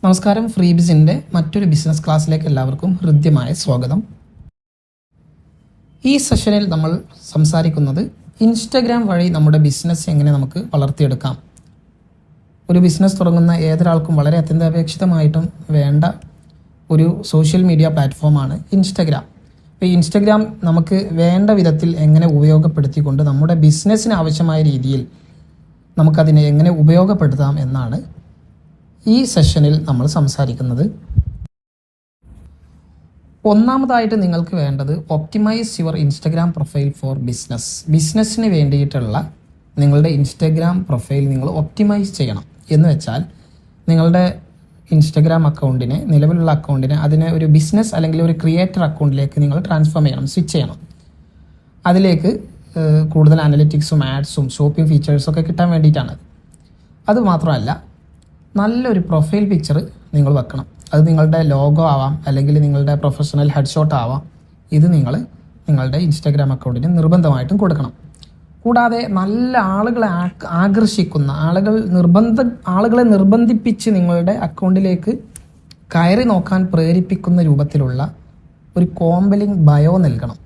നമസ്കാരം. ഫ്രീബിസിൻ്റെ മറ്റൊരു ബിസിനസ് ക്ലാസ്സിലേക്ക് എല്ലാവർക്കും ഹൃദ്യമായ സ്വാഗതം. ഈ സെഷനിൽ നമ്മൾ സംസാരിക്കുന്നത് ഇൻസ്റ്റഗ്രാം വഴി നമ്മുടെ ബിസിനസ് എങ്ങനെ നമുക്ക് വളർത്തിയെടുക്കാം. ഒരു ബിസിനസ് തുടങ്ങുന്ന ഏതൊരാൾക്കും വളരെ അത്യന്താപേക്ഷിതമായിട്ടും വേണ്ട ഒരു സോഷ്യൽ മീഡിയ പ്ലാറ്റ്ഫോമാണ് ഇൻസ്റ്റഗ്രാം. അപ്പോൾ ഈ ഇൻസ്റ്റഗ്രാം നമുക്ക് വേണ്ട വിധത്തിൽ എങ്ങനെ ഉപയോഗപ്പെടുത്തിക്കൊണ്ട് നമ്മുടെ ബിസിനസ്സിന് ആവശ്യമായ രീതിയിൽ നമുക്കതിനെ എങ്ങനെ ഉപയോഗപ്പെടുത്താം എന്നാണ് ഈ സെഷനിൽ നമ്മൾ സംസാരിക്കുന്നത്. ഒന്നാമതായിട്ട് നിങ്ങൾക്ക് വേണ്ടത് optimise your Instagram profile four business. ബിസിനസ്സിന് വേണ്ടിയിട്ടുള്ള നിങ്ങളുടെ ഇൻസ്റ്റഗ്രാം പ്രൊഫൈൽ നിങ്ങൾ ഒപ്റ്റിമൈസ് ചെയ്യണം. എന്ന് വെച്ചാൽ നിങ്ങളുടെ ഇൻസ്റ്റഗ്രാം അക്കൗണ്ടിനെ, നിലവിലുള്ള അക്കൗണ്ടിനെ അതിനെ ഒരു ബിസിനസ് അല്ലെങ്കിൽ ഒരു ക്രിയേറ്റർ അക്കൗണ്ടിലേക്ക് നിങ്ങൾ ട്രാൻസ്ഫോം ചെയ്യണം, സ്വിച്ച് ചെയ്യണം. അതിലേക്ക് കൂടുതൽ അനലിറ്റിക്സും ആഡ്സും ഷോപ്പിംഗ് ഫീച്ചേഴ്സൊക്കെ കിട്ടാൻ വേണ്ടിയിട്ടാണ്. അതുമാത്രമല്ല, നല്ലൊരു പ്രൊഫൈൽ പിക്ചർ നിങ്ങൾ വെക്കണം. അത് നിങ്ങളുടെ ലോഗോ ആവാം, അല്ലെങ്കിൽ നിങ്ങളുടെ പ്രൊഫഷണൽ ഹെഡ്ഷോട്ട് ആവാം. ഇത് നിങ്ങൾ നിങ്ങളുടെ ഇൻസ്റ്റാഗ്രാം അക്കൗണ്ടിന് നിർബന്ധമായിട്ടും കൊടുക്കണം. കൂടാതെ നല്ല ആളുകളെ ആകർഷിക്കുന്ന ആളുകളെ നിർബന്ധിപ്പിച്ച് നിങ്ങളുടെ അക്കൗണ്ടിലേക്ക് കയറി നോക്കാൻ പ്രേരിപ്പിക്കുന്ന രൂപത്തിലുള്ള ഒരു കോമ്പലിംഗ് ബയോ നൽകണം.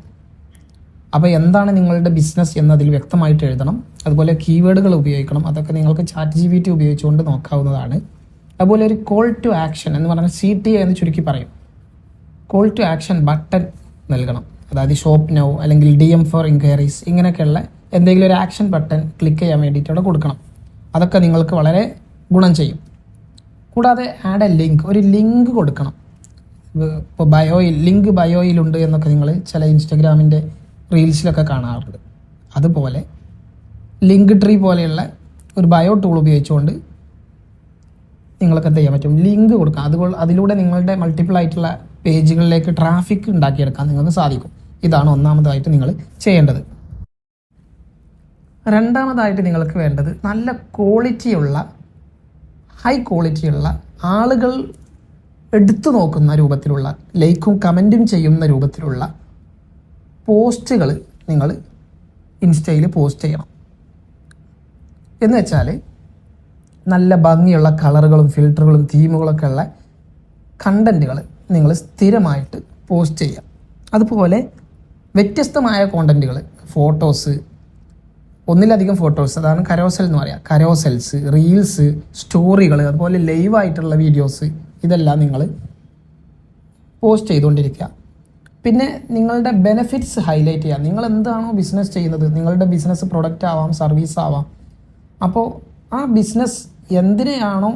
അപ്പോൾ എന്താണ് നിങ്ങളുടെ ബിസിനസ് എന്നതിൽ വ്യക്തമായിട്ട് എഴുതണം. അതുപോലെ കീവേഡുകൾ ഉപയോഗിക്കണം. അതൊക്കെ നിങ്ങൾക്ക് ChatGPT ഉപയോഗിച്ചുകൊണ്ട് നോക്കാവുന്നതാണ്. അതുപോലെ ഒരു കോൾ ടു ആക്ഷൻ എന്ന് പറഞ്ഞാൽ CTA എന്ന് ചുരുക്കി പറയും. കോൾ ടു ആക്ഷൻ ബട്ടൺ നൽകണം. അതായത് ഷോപ്പ് നൗ അല്ലെങ്കിൽ DM ഫോർ ഇൻക്വയറീസ്, ഇങ്ങനെയൊക്കെയുള്ള എന്തെങ്കിലും ഒരു ആക്ഷൻ ബട്ടൺ ക്ലിക്ക് ചെയ്യാൻ വേണ്ടിയിട്ട് അവിടെ കൊടുക്കണം. അതൊക്കെ നിങ്ങൾക്ക് വളരെ ഗുണം ചെയ്യും. കൂടാതെ ആഡ് എ ലിങ്ക്, ഒരു ലിങ്ക് കൊടുക്കണം. ഇപ്പോൾ ലിങ്ക് ബയോയിലുണ്ട് എന്നൊക്കെ നിങ്ങൾ ചില ഇൻസ്റ്റഗ്രാമിൻ്റെ റീൽസിലൊക്കെ കാണാറുണ്ട്. അതുപോലെ ലിങ്ക് ട്രീ പോലെയുള്ള ഒരു ബയോ ടൂൾ ഉപയോഗിച്ചുകൊണ്ട് നിങ്ങൾക്ക് എന്ത് ചെയ്യാൻ പറ്റും, ലിങ്ക് കൊടുക്കാം. അതിലൂടെ നിങ്ങളുടെ മൾട്ടിപ്പിൾ ആയിട്ടുള്ള പേജുകളിലേക്ക് ട്രാഫിക് ഉണ്ടാക്കിയെടുക്കാൻ നിങ്ങൾക്ക് സാധിക്കും. ഇതാണ് ഒന്നാമതായിട്ട് നിങ്ങൾ ചെയ്യേണ്ടത്. രണ്ടാമതായിട്ട് നിങ്ങൾക്ക് വേണ്ടത് നല്ല ക്വാളിറ്റിയുള്ള, ഹൈ ക്വാളിറ്റിയുള്ള, ആളുകൾ എടുത്തു നോക്കുന്ന രൂപത്തിലുള്ള, ലൈക്കും കമൻറ്റും ചെയ്യുന്ന രൂപത്തിലുള്ള പോസ്റ്റുകൾ നിങ്ങൾ ഇൻസ്റ്റയിൽ പോസ്റ്റ് ചെയ്യണം. എന്ന് വെച്ചാൽ നല്ല ഭംഗിയുള്ള കളറുകളും ഫിൽറ്ററുകളും തീമുകളൊക്കെ ഉള്ള കണ്ടൻറ്റുകൾ നിങ്ങൾ സ്ഥിരമായിട്ട് പോസ്റ്റ് ചെയ്യുക. അതുപോലെ വ്യത്യസ്തമായ കോണ്ടൻറ്റുകൾ, ഫോട്ടോസ്, ഒന്നിലധികം ഫോട്ടോസ്, അതാണ് കരോസൽ എന്ന് പറയുക. കരോസെൽസ്, റീൽസ്, സ്റ്റോറികൾ, അതുപോലെ ലൈവായിട്ടുള്ള വീഡിയോസ്, ഇതെല്ലാം നിങ്ങൾ പോസ്റ്റ് ചെയ്തുകൊണ്ടിരിക്കുക. പിന്നെ നിങ്ങളുടെ ബെനിഫിറ്റ്സ് ഹൈലൈറ്റ് ചെയ്യുക. നിങ്ങൾ എന്താണോ ബിസിനസ് ചെയ്യുന്നത്, നിങ്ങളുടെ ബിസിനസ് പ്രൊഡക്റ്റ് ആവാം, സർവീസ് ആവാം. അപ്പോൾ ആ ബിസിനസ് എന്തിനെയാണോ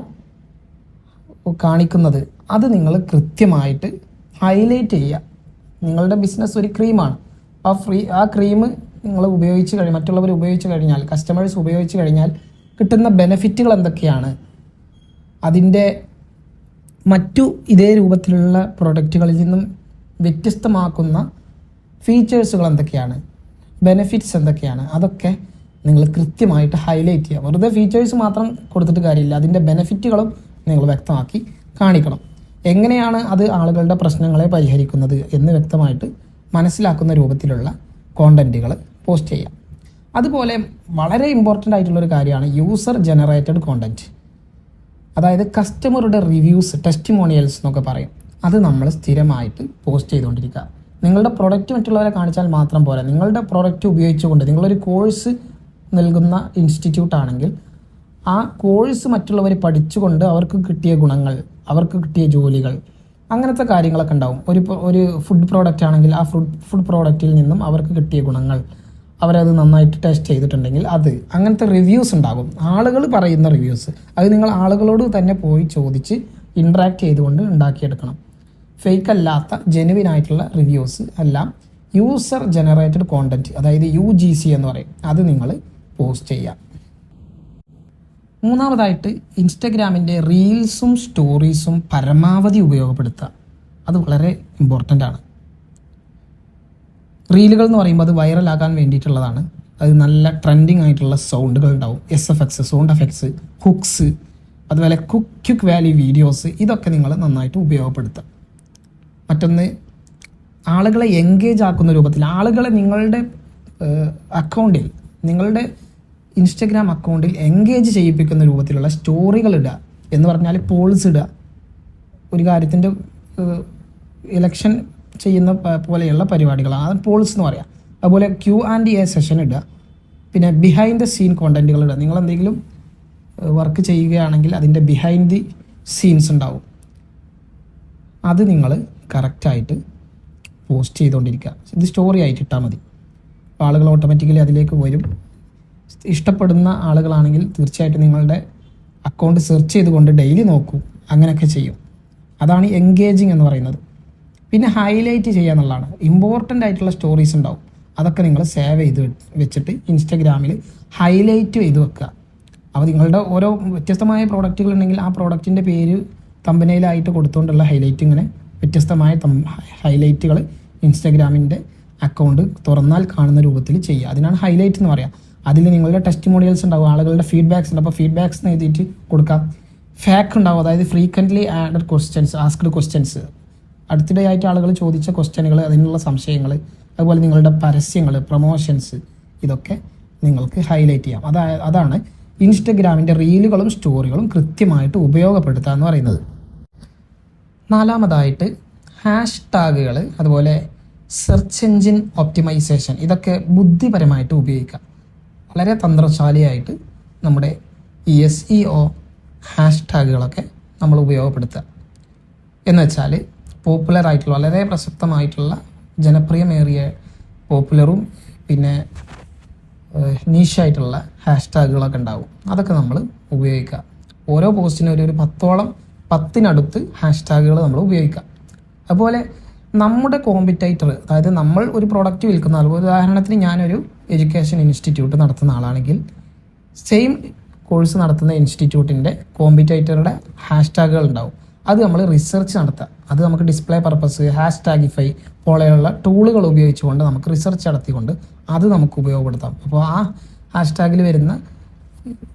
കാണിക്കുന്നത് അത് നിങ്ങൾ കൃത്യമായിട്ട് ഹൈലൈറ്റ് ചെയ്യുക. നിങ്ങളുടെ ബിസിനസ് ഒരു ക്രീമാണ്. ആ ക്രീം നിങ്ങൾ മറ്റുള്ളവർ ഉപയോഗിച്ച് കഴിഞ്ഞാൽ, കസ്റ്റമേഴ്സ് ഉപയോഗിച്ച് കഴിഞ്ഞാൽ കിട്ടുന്ന ബെനിഫിറ്റുകൾ എന്തൊക്കെയാണ്, അതിൻ്റെ മറ്റു ഇതേ രൂപത്തിലുള്ള പ്രൊഡക്റ്റുകളിൽ നിന്നും വ്യത്യസ്തമാക്കുന്ന ഫീച്ചേഴ്സുകൾ എന്തൊക്കെയാണ്, ബെനിഫിറ്റ്സ് എന്തൊക്കെയാണ്, അതൊക്കെ നിങ്ങൾ കൃത്യമായിട്ട് ഹൈലൈറ്റ് ചെയ്യുക. വെറുതെ ഫീച്ചേഴ്സ് മാത്രം കൊടുത്തിട്ട് കാര്യമില്ല, അതിൻ്റെ ബെനിഫിറ്റുകളും നിങ്ങൾ വ്യക്തമാക്കി കാണിക്കണം. എങ്ങനെയാണ് അത് ആളുകളുടെ പ്രശ്നങ്ങളെ പരിഹരിക്കുന്നത് എന്ന് വ്യക്തമായിട്ട് മനസ്സിലാക്കുന്ന രൂപത്തിലുള്ള കോണ്ടൻറ്റുകൾ പോസ്റ്റ് ചെയ്യാം. അതുപോലെ വളരെ ഇമ്പോർട്ടൻ്റ് ആയിട്ടുള്ളൊരു കാര്യമാണ് യൂസർ ജനറേറ്റഡ് കോണ്ടൻറ്റ്. അതായത് കസ്റ്റമറുടെ റിവ്യൂസ്, ടെസ്റ്റിമോണിയൽസ് എന്നൊക്കെ പറയും. അത് നമ്മൾ സ്ഥിരമായിട്ട് പോസ്റ്റ് ചെയ്തുകൊണ്ടിരിക്കുക. നിങ്ങളുടെ പ്രൊഡക്റ്റ് മറ്റുള്ളവരെ കാണിച്ചാൽ മാത്രം പോരാ. നിങ്ങളുടെ പ്രൊഡക്റ്റ് ഉപയോഗിച്ചുകൊണ്ട്, നിങ്ങളൊരു കോഴ്സ് നൽകുന്ന ഇൻസ്റ്റിറ്റ്യൂട്ട് ആണെങ്കിൽ ആ കോഴ്സ് മറ്റുള്ളവർ പഠിച്ചുകൊണ്ട് അവർക്ക് കിട്ടിയ ഗുണങ്ങൾ, അവർക്ക് കിട്ടിയ ജോലികൾ, അങ്ങനത്തെ കാര്യങ്ങളൊക്കെ ഉണ്ടാവും. ഒരു ഫുഡ് പ്രോഡക്റ്റ് ആണെങ്കിൽ ആ ഫുഡ് പ്രോഡക്റ്റിൽ നിന്നും അവർക്ക് കിട്ടിയ ഗുണങ്ങൾ, അവരത് നന്നായിട്ട് ടെസ്റ്റ് ചെയ്തിട്ടുണ്ടെങ്കിൽ അങ്ങനത്തെ റിവ്യൂസ് ഉണ്ടാകും. ആളുകൾ പറയുന്ന റിവ്യൂസ്, അത് നിങ്ങൾ ആളുകളോട് തന്നെ പോയി ചോദിച്ച് ഇൻട്രാക്ട് ചെയ്തുകൊണ്ട് ഉണ്ടാക്കിയെടുക്കണം. ഫേക്ക് അല്ലാത്ത ജെനുവിൻ ആയിട്ടുള്ള റിവ്യൂസ് എല്ലാം യൂസർ ജനറേറ്റഡ് കോണ്ടൻറ്റ്, അതായത് UGC എന്ന് പറയും, അത് നിങ്ങൾ പോസ്റ്റ് ചെയ്യുക. മൂന്നാമതായിട്ട് ഇൻസ്റ്റഗ്രാമിൻ്റെ റീൽസും സ്റ്റോറീസും പരമാവധി ഉപയോഗപ്പെടുത്തുക. അത് വളരെ ഇമ്പോർട്ടൻ്റ് ആണ്. റീലുകൾ എന്ന് പറയുമ്പോൾ അത് വൈറലാകാൻ വേണ്ടിയിട്ടുള്ളതാണ്. അത് നല്ല ട്രെൻഡിങ് ആയിട്ടുള്ള സൗണ്ടുകൾ ഉണ്ടാവും, SFX, സൗണ്ട് എഫക്ട്സ്, ഹുക്സ്, അതുപോലെ ക്വിക്ക് വാല്യൂ വീഡിയോസ്, ഇതൊക്കെ നിങ്ങൾ നന്നായിട്ട് ഉപയോഗപ്പെടുത്തുക. മറ്റൊന്ന്, ആളുകളെ എൻഗേജ് ആക്കുന്ന രൂപത്തിൽ, ആളുകളെ നിങ്ങളുടെ അക്കൗണ്ടിൽ, നിങ്ങളുടെ ഇൻസ്റ്റഗ്രാം അക്കൗണ്ടിൽ എൻഗേജ് ചെയ്യിപ്പിക്കുന്ന രൂപത്തിലുള്ള സ്റ്റോറികൾ ഇടുക. എന്ന് പറഞ്ഞാൽ പോൾസ് ഇടുക. ഒരു കാര്യത്തിൻ്റെ ഇലക്ഷൻ ചെയ്യുന്ന പോലെയുള്ള പരിപാടികളാണ്, അത് പോൾസ് എന്ന് പറയാം. അതുപോലെ Q&A സെഷൻ ഇടുക, പിന്നെ ബിഹൈൻഡ് ദ സീൻ കോണ്ടൻറ്റുകൾ ഇടുക. നിങ്ങൾ എന്തെങ്കിലും വർക്ക് ചെയ്യുകയാണെങ്കിൽ അതിൻ്റെ ബിഹൈൻഡ് ദി സീൻസ് ഉണ്ടാവും, അത് നിങ്ങൾ കറക്റ്റായിട്ട് പോസ്റ്റ് ചെയ്തുകൊണ്ടിരിക്കുക. ഇത് സ്റ്റോറി ആയിട്ട് ഇട്ടാൽ മതി, അപ്പോൾ ആളുകൾ ഓട്ടോമാറ്റിക്കലി അതിലേക്ക് വരും. ഇഷ്ടപ്പെടുന്ന ആളുകളാണെങ്കിൽ തീർച്ചയായിട്ടും നിങ്ങളുടെ അക്കൗണ്ട് സെർച്ച് ചെയ്തുകൊണ്ട് ഡെയിലി നോക്കും, അങ്ങനെയൊക്കെ ചെയ്യും. അതാണ് എൻഗേജിങ് എന്ന് പറയുന്നത്. പിന്നെ ഹൈലൈറ്റ് ചെയ്യുക എന്നുള്ളതാണ്. ഇമ്പോർട്ടൻ്റ് ആയിട്ടുള്ള സ്റ്റോറീസ് ഉണ്ടാവും, അതൊക്കെ നിങ്ങൾ സേവ് ചെയ്ത് വെച്ചിട്ട് ഇൻസ്റ്റഗ്രാമിൽ ഹൈലൈറ്റ് ചെയ്ത് വെക്കുക. അപ്പോൾ നിങ്ങളുടെ ഓരോ വ്യത്യസ്തമായ പ്രോഡക്റ്റുകൾ ഉണ്ടെങ്കിൽ ആ പ്രോഡക്റ്റിൻ്റെ പേര് തമ്പനയിലായിട്ട് കൊടുത്തുകൊണ്ടുള്ള ഹൈലൈറ്റ്, ഇങ്ങനെ വ്യത്യസ്തമായ ഹൈലൈറ്റുകൾ ഇൻസ്റ്റഗ്രാമിൻ്റെ അക്കൗണ്ട് തുറന്നാൽ കാണുന്ന രൂപത്തിൽ ചെയ്യുക. അതിനാണ് ഹൈലൈറ്റ് എന്ന് പറയുക. അതിൽ നിങ്ങളുടെ ടെസ്റ്റിമോണിയൽസ് ഉണ്ടാവും, ആളുകളുടെ ഫീഡ്ബാക്സ് ഉണ്ട്. അപ്പോൾ ഫീഡ്ബാക്സ് എഴുതിയിട്ട് കൊടുക്കാം. ഫാക്ട് ഉണ്ടാവും, അതായത് frequently added questions, asked questions, അടുത്തിടെയായിട്ട് ആളുകൾ ചോദിച്ച ക്വസ്റ്റ്യനുകൾ, അതിനുള്ള സംശയങ്ങൾ, അതുപോലെ നിങ്ങളുടെ പരസ്യങ്ങൾ, പ്രൊമോഷൻസ്, ഇതൊക്കെ നിങ്ങൾക്ക് ഹൈലൈറ്റ് ചെയ്യാം. അതാണ് ഇൻസ്റ്റഗ്രാമിൻ്റെ റീലുകളും സ്റ്റോറികളും കൃത്യമായിട്ട് ഉപയോഗപ്പെടുത്തുക എന്ന് പറയുന്നത്. നാലാമതായിട്ട് ഹാഷ് ടാഗുകൾ, അതുപോലെ സെർച്ച് എൻജിൻ ഒപ്റ്റിമൈസേഷൻ, ഇതൊക്കെ ബുദ്ധിപരമായിട്ട് ഉപയോഗിക്കാം. വളരെ തന്ത്രശാലിയായിട്ട് നമ്മുടെ SEO ഹാഷ് ടാഗുകളൊക്കെ നമ്മൾ ഉപയോഗപ്പെടുത്തുക. എന്ന് വെച്ചാൽ പോപ്പുലറായിട്ടുള്ള, വളരെ പ്രസക്തമായിട്ടുള്ള, ജനപ്രിയമേറിയ, പോപ്പുലറും പിന്നെ നീഷായിട്ടുള്ള ഹാഷ് ടാഗുകളൊക്കെ ഉണ്ടാവും. അതൊക്കെ നമ്മൾ ഉപയോഗിക്കുക. ഓരോ പോസ്റ്റിനും ഒരു 10-നടുത്ത് ഹാഷ് ടാഗുകൾ നമ്മൾ ഉപയോഗിക്കുക. അതുപോലെ നമ്മുടെ കോമ്പറ്റേറ്റർ, അതായത് നമ്മൾ ഒരു പ്രോഡക്റ്റ് വിൽക്കുന്ന ആൾ, ഉദാഹരണത്തിന് ഞാനൊരു എഡ്യൂക്കേഷൻ ഇൻസ്റ്റിറ്റ്യൂട്ട് നടത്തുന്ന ആളാണെങ്കിൽ സെയിം കോഴ്സ് നടത്തുന്ന ഇൻസ്റ്റിറ്റ്യൂട്ടിൻ്റെ കോമ്പറ്റേറ്ററുടെ ഹാഷ് ടാഗുകൾ ഉണ്ടാവും. അത് നമ്മൾ റിസർച്ച് നടത്തുക. അത് നമുക്ക് ഡിസ്പ്ലേ പർപ്പസ്, ഹാഷ് ടാഗിഫൈ പോലെയുള്ള ടൂളുകൾ ഉപയോഗിച്ചുകൊണ്ട് നമുക്ക് റിസർച്ച് നടത്തിക്കൊണ്ട് അത് നമുക്ക് ഉപയോഗപ്പെടുത്താം. അപ്പോൾ ആ ഹാഷ് ടാഗിൽ വരുന്ന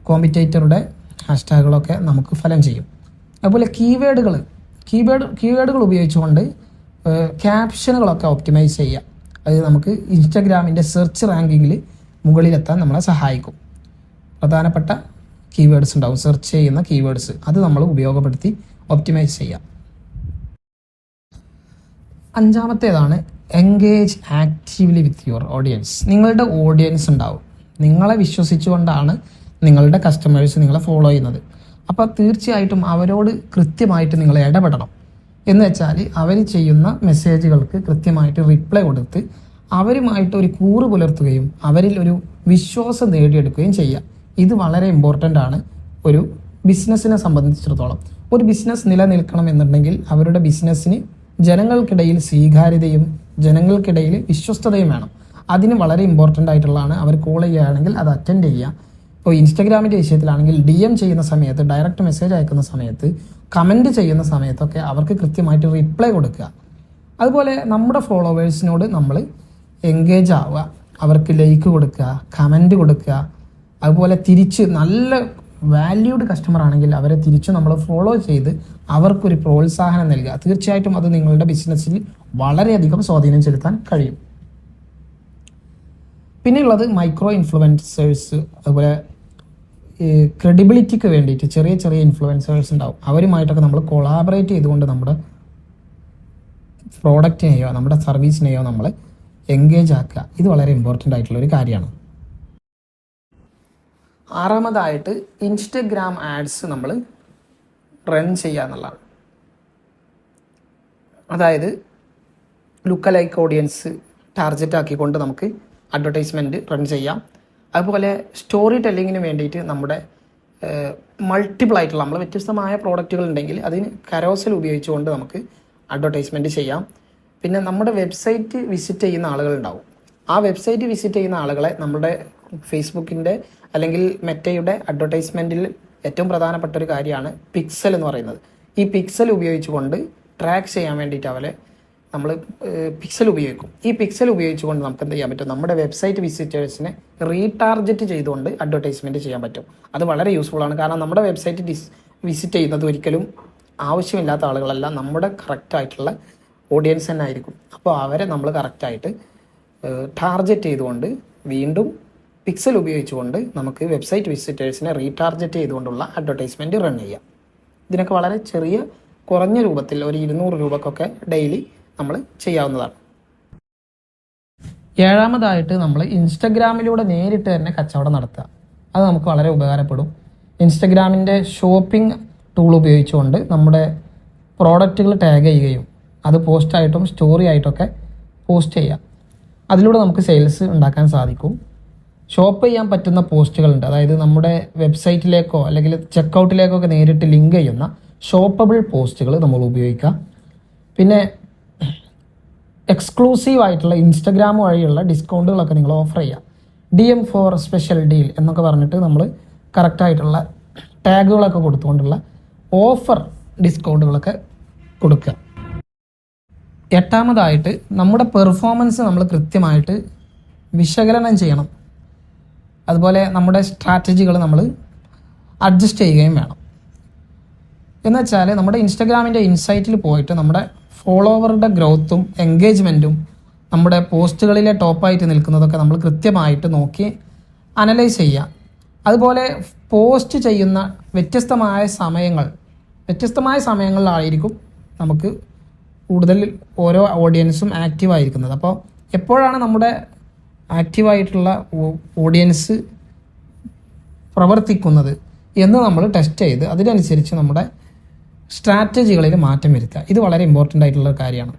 കോമ്പറ്റേറ്ററുടെ ഹാഷ് ടാഗുകളൊക്കെ നമുക്ക് ഫലം ചെയ്യും. അതുപോലെ കീവേഡുകൾ ഉപയോഗിച്ചുകൊണ്ട് ക്യാപ്ഷനുകളൊക്കെ ഒപ്റ്റിമൈസ് ചെയ്യുക. അത് നമുക്ക് ഇൻസ്റ്റഗ്രാമിൻ്റെ സെർച്ച് റാങ്കിങ്ങിൽ മുകളിലെത്താൻ നമ്മളെ സഹായിക്കും. പ്രധാനപ്പെട്ട കീവേഡ്സ് ഉണ്ടാവും, സെർച്ച് ചെയ്യുന്ന കീവേഡ്സ്, അത് നമ്മൾ ഉപയോഗപ്പെടുത്തി ഒപ്റ്റിമൈസ് ചെയ്യാം. അഞ്ചാമത്തേതാണ് engage actively with your audience. നിങ്ങളുടെ ഓഡിയൻസ് ഉണ്ടാവും, നിങ്ങളെ വിശ്വസിച്ചുകൊണ്ടാണ് നിങ്ങളുടെ കസ്റ്റമേഴ്സ് നിങ്ങളെ ഫോളോ ചെയ്യുന്നത്. അപ്പോൾ തീർച്ചയായിട്ടും അവരോട് കൃത്യമായിട്ട് നിങ്ങൾ ഇടപെടണം. എന്ന് വെച്ചാൽ അവർ ചെയ്യുന്ന മെസ്സേജുകൾക്ക് കൃത്യമായിട്ട് റിപ്ലൈ കൊടുത്ത് അവരുമായിട്ട് ഒരു കൂറ് പുലർത്തുകയും അവരിൽ ഒരു വിശ്വാസം നേടിയെടുക്കുകയും ചെയ്യുക. ഇത് വളരെ ഇമ്പോർട്ടൻ്റ് ആണ് ഒരു ബിസിനസ്സിനെ സംബന്ധിച്ചിടത്തോളം. ഒരു ബിസിനസ് നിലനിൽക്കണം എന്നുണ്ടെങ്കിൽ അവരുടെ ബിസിനസ്സിന് ജനങ്ങൾക്കിടയിൽ സ്വീകാര്യതയും ജനങ്ങൾക്കിടയിൽ വിശ്വസ്തതയും വേണം. അതിന് വളരെ ഇമ്പോർട്ടൻ്റ് ആയിട്ടുള്ളതാണ്. അവർ കോൾ ചെയ്യുകയാണെങ്കിൽ അത് അറ്റൻഡ് ചെയ്യുക. ഇപ്പോൾ ഇൻസ്റ്റഗ്രാമിൻ്റെ വിഷയത്തിലാണെങ്കിൽ DM ചെയ്യുന്ന സമയത്ത്, ഡയറക്റ്റ് മെസ്സേജ് അയക്കുന്ന സമയത്ത്, കമൻറ്റ് ചെയ്യുന്ന സമയത്തൊക്കെ അവർക്ക് കൃത്യമായിട്ട് റിപ്ലൈ കൊടുക്കുക. അതുപോലെ നമ്മുടെ ഫോളോവേഴ്സിനോട് നമ്മൾ എൻഗേജ് ആവുക, അവർക്ക് ലൈക്ക് കൊടുക്കുക, കമൻറ്റ് കൊടുക്കുക. അതുപോലെ തിരിച്ച് നല്ല വാല്യൂഡ് കസ്റ്റമർ ആണെങ്കിൽ അവരെ തിരിച്ച് നമ്മൾ ഫോളോ ചെയ്ത് അവർക്കൊരു പ്രോത്സാഹനം നൽകുക. തീർച്ചയായിട്ടും അത് നിങ്ങളുടെ ബിസിനസ്സിൽ വളരെയധികം സ്വാധീനം ചെലുത്താൻ കഴിയും. പിന്നെയുള്ളത് മൈക്രോ ഇൻഫ്ലുവൻസേഴ്സ്. അതുപോലെ ക്രെഡിബിലിറ്റിക്ക് വേണ്ടിയിട്ട് ചെറിയ ഇൻഫ്ലുവൻസേഴ്സ് ഉണ്ടാവും. അവരുമായിട്ടൊക്കെ നമ്മൾ കൊളാബറേറ്റ് ചെയ്തുകൊണ്ട് നമ്മുടെ പ്രോഡക്റ്റിനെയോ നമ്മുടെ സർവീസിനെയോ നമ്മൾ എൻഗേജ് ആക്കുക. ഇത് വളരെ ഇമ്പോർട്ടൻ്റ് ആയിട്ടുള്ളൊരു കാര്യമാണ്. ആറാമതായിട്ട് ഇൻസ്റ്റഗ്രാം ആഡ്സ് നമ്മൾ റൺ ചെയ്യുക എന്നുള്ളതാണ്. അതായത് ലുക്ക് ലൈക്ക് ഓഡിയൻസ് ടാർഗറ്റ് ആക്കിക്കൊണ്ട് നമുക്ക് അഡ്വർടൈസ്മെൻറ്റ് റൺ ചെയ്യാം. അതുപോലെ സ്റ്റോറി ടെല്ലിങ്ങിന് വേണ്ടിയിട്ട് നമ്മുടെ മൾട്ടിപ്പിൾ ആയിട്ടുള്ള നമ്മൾ വ്യത്യസ്തമായ പ്രോഡക്റ്റുകൾ ഉണ്ടെങ്കിൽ അതിന് കരോസൽ ഉപയോഗിച്ചുകൊണ്ട് നമുക്ക് അഡ്വർടൈസ്മെൻറ്റ് ചെയ്യാം. പിന്നെ നമ്മുടെ വെബ്സൈറ്റ് വിസിറ്റ് ചെയ്യുന്ന ആളുകളുണ്ടാവും. ആ വെബ്സൈറ്റ് വിസിറ്റ് ചെയ്യുന്ന ആളുകളെ നമ്മുടെ ഫേസ്ബുക്കിൻ്റെ അല്ലെങ്കിൽ മെറ്റയുടെ അഡ്വർടൈസ്മെൻറ്റിൽ ഏറ്റവും പ്രധാനപ്പെട്ട ഒരു കാര്യമാണ് പിക്സൽ എന്ന് പറയുന്നത്. ഈ പിക്സൽ ഉപയോഗിച്ചുകൊണ്ട് ട്രാക്ക് ചെയ്യാൻ വേണ്ടിയിട്ട് അവരെ നമ്മൾ പിക്സൽ ഉപയോഗിക്കും. ഈ പിക്സൽ ഉപയോഗിച്ചുകൊണ്ട് നമുക്ക് എന്ത് ചെയ്യാൻ പറ്റും, നമ്മുടെ വെബ്സൈറ്റ് വിസിറ്റേഴ്സിനെ റീടാർഗറ്റ് ചെയ്തുകൊണ്ട് അഡ്വർടൈസ്മെൻറ്റ് ചെയ്യാൻ പറ്റും. അത് വളരെ യൂസ്ഫുൾ ആണ്. കാരണം നമ്മുടെ വെബ്സൈറ്റ് വിസിറ്റ് ചെയ്യുന്നത് ഒരിക്കലും ആവശ്യമില്ലാത്ത ആളുകളല്ല, നമ്മുടെ കറക്റ്റായിട്ടുള്ള ഓഡിയൻസ് തന്നെ ആയിരിക്കും. അപ്പോൾ അവരെ നമ്മൾ കറക്റ്റായിട്ട് ടാർഗറ്റ് ചെയ്തുകൊണ്ട് വീണ്ടും പിക്സൽ ഉപയോഗിച്ചുകൊണ്ട് നമുക്ക് വെബ്സൈറ്റ് വിസിറ്റേഴ്സിനെ റീടാർഗറ്റ് ചെയ്തുകൊണ്ടുള്ള അഡ്വർടൈസ്മെൻറ്റ് റൺ ചെയ്യാം. ഇതിനൊക്കെ വളരെ ചെറിയ കുറഞ്ഞ രൂപത്തിൽ ഒരു 200 രൂപക്കൊക്കെ ഡെയിലി നമ്മൾ ചെയ്യാവുന്നതാണ്. ഏഴാമതായിട്ട് നമ്മൾ ഇൻസ്റ്റഗ്രാമിലൂടെ നേരിട്ട് തന്നെ കച്ചവടം നടത്തുക. അത് നമുക്ക് വളരെ ഉപകാരപ്പെടും. ഇൻസ്റ്റഗ്രാമിൻ്റെ ഷോപ്പിംഗ് ടൂൾ ഉപയോഗിച്ചുകൊണ്ട് നമ്മുടെ പ്രോഡക്റ്റുകൾ ടാഗ് ചെയ്യുകയും അത് പോസ്റ്റായിട്ടും സ്റ്റോറി ആയിട്ടൊക്കെ പോസ്റ്റ് ചെയ്യുക. അതിലൂടെ നമുക്ക് സെയിൽസ് ഉണ്ടാക്കാൻ സാധിക്കും. ഷോപ്പ് ചെയ്യാൻ പറ്റുന്ന പോസ്റ്റുകളുണ്ട്. അതായത് നമ്മുടെ വെബ്സൈറ്റിലേക്കോ അല്ലെങ്കിൽ ചെക്കൗട്ടിലേക്കോ ഒക്കെ നേരിട്ട് ലിങ്ക് ചെയ്യുന്ന ഷോപ്പബിൾ പോസ്റ്റുകൾ നമ്മൾ ഉപയോഗിക്കുക. പിന്നെ എക്സ്ക്ലൂസീവ് ആയിട്ടുള്ള ഇൻസ്റ്റഗ്രാം വഴിയുള്ള ഡിസ്കൗണ്ടുകളൊക്കെ നിങ്ങൾ ഓഫർ ചെയ്യുക. DM ഫോർ സ്പെഷ്യൽ ഡീൽ എന്നൊക്കെ പറഞ്ഞിട്ട് നമ്മൾ കറക്റ്റായിട്ടുള്ള ടാഗുകളൊക്കെ കൊടുത്തുകൊണ്ടുള്ള ഓഫർ ഡിസ്കൗണ്ടുകളൊക്കെ കൊടുക്കുക. എട്ടാമതായിട്ട് നമ്മുടെ പെർഫോമൻസ് നമ്മൾ കൃത്യമായിട്ട് വിശകലനം ചെയ്യണം. അതുപോലെ നമ്മുടെ സ്ട്രാറ്റജികൾ നമ്മൾ അഡ്ജസ്റ്റ് ചെയ്യുകയും വേണം. എന്നുവെച്ചാൽ നമ്മുടെ ഇൻസ്റ്റഗ്രാമിൻ്റെ ഇൻസൈറ്റിൽ പോയിട്ട് നമ്മുടെ ഫോളോവറുടെ ഗ്രോത്തും എൻഗേജ്മെൻറ്റും നമ്മുടെ പോസ്റ്റുകളിലെ ടോപ്പായിട്ട് നിൽക്കുന്നതൊക്കെ നമ്മൾ കൃത്യമായിട്ട് നോക്കി അനലൈസ് ചെയ്യുക. അതുപോലെ പോസ്റ്റ് ചെയ്യുന്ന വ്യത്യസ്തമായ സമയങ്ങളിലായിരിക്കും നമുക്ക് കൂടുതൽ ഓരോ ഓഡിയൻസും ആക്റ്റീവായിരിക്കുന്നത്. അപ്പോൾ എപ്പോഴാണ് നമ്മുടെ ആക്റ്റീവായിട്ടുള്ള ഓഡിയൻസ് പ്രവർത്തിക്കുന്നത് എന്ന് നമ്മൾ ടെസ്റ്റ് ചെയ്ത് അതിനനുസരിച്ച് നമ്മുടെ സ്ട്രാറ്റജികളിൽ മാറ്റം വരുത്തുക. ഇത് വളരെ ഇമ്പോർട്ടൻ്റ് ആയിട്ടുള്ള കാര്യമാണ്.